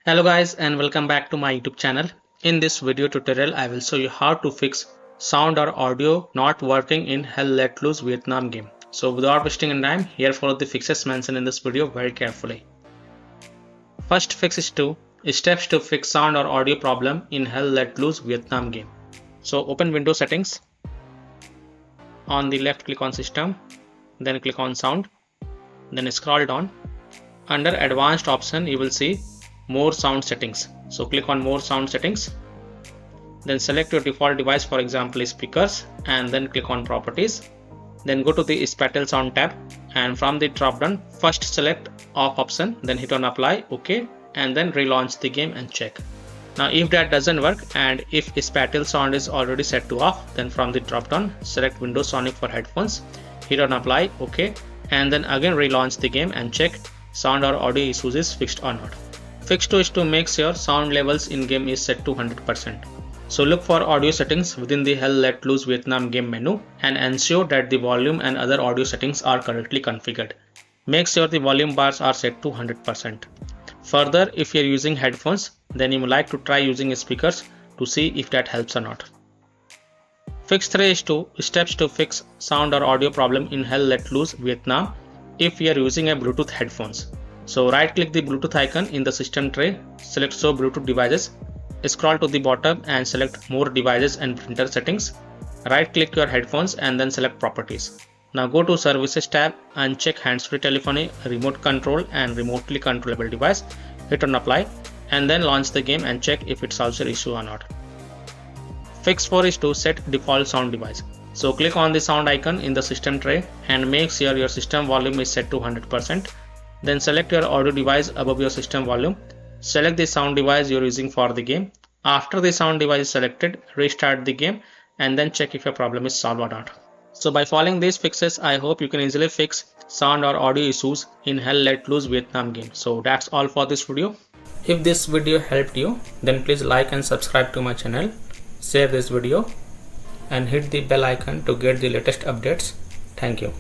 Hello guys and welcome back to my YouTube channel. In this video tutorial I will show you how to fix sound or audio not working in Hell Let Loose Vietnam game. So without wasting any time, here follow the fixes mentioned in this video very carefully. First fix is steps to fix sound or audio problem in Hell Let Loose Vietnam game. So open Windows settings. On the left click on system, then click on sound, then scroll down. Under advanced option you will see more sound settings. So click on more sound settings, then select your default device, for example speakers, and then click on properties. Then go to the spatial sound tab, and from the drop down first select off option, then hit on apply, OK, and then relaunch the game and check. Now if that doesn't work and if spatial sound is already set to off, then from the drop down select Windows Sonic for headphones, hit on apply, OK, and then again relaunch the game and check sound or audio issues is fixed or not. Fix 2 is to make sure sound levels in game is set to 100%. So look for audio settings within the Hell Let Loose Vietnam game menu and ensure that the volume and other audio settings are correctly configured. Make sure the volume bars are set to 100%. Further, if you are using headphones, then you would like to try using speakers to see if that helps or not. Fix 3 is steps to fix sound or audio problem in Hell Let Loose Vietnam if you are using a Bluetooth headphones. So right click the Bluetooth icon in the system tray, select show Bluetooth devices, scroll to the bottom and select more devices and printer settings. Right click your headphones and then select properties. Now go to services tab and check hands-free telephony, remote control and remotely controllable device. Hit on apply and then launch the game and check if it solves your issue or not. Fix 4 is to set default sound device. So click on the sound icon in the system tray and make sure your system volume is set to 100%. Then select your audio device above your system volume. Select the sound device you're using for the game. After the sound device is selected, restart the game and then check if your problem is solved or not. So by following these fixes, I hope you can easily fix sound or audio issues in Hell Let Loose Vietnam game. So that's all for this video. If this video helped you, then please like and subscribe to my channel, share this video and hit the bell icon to get the latest updates. Thank you.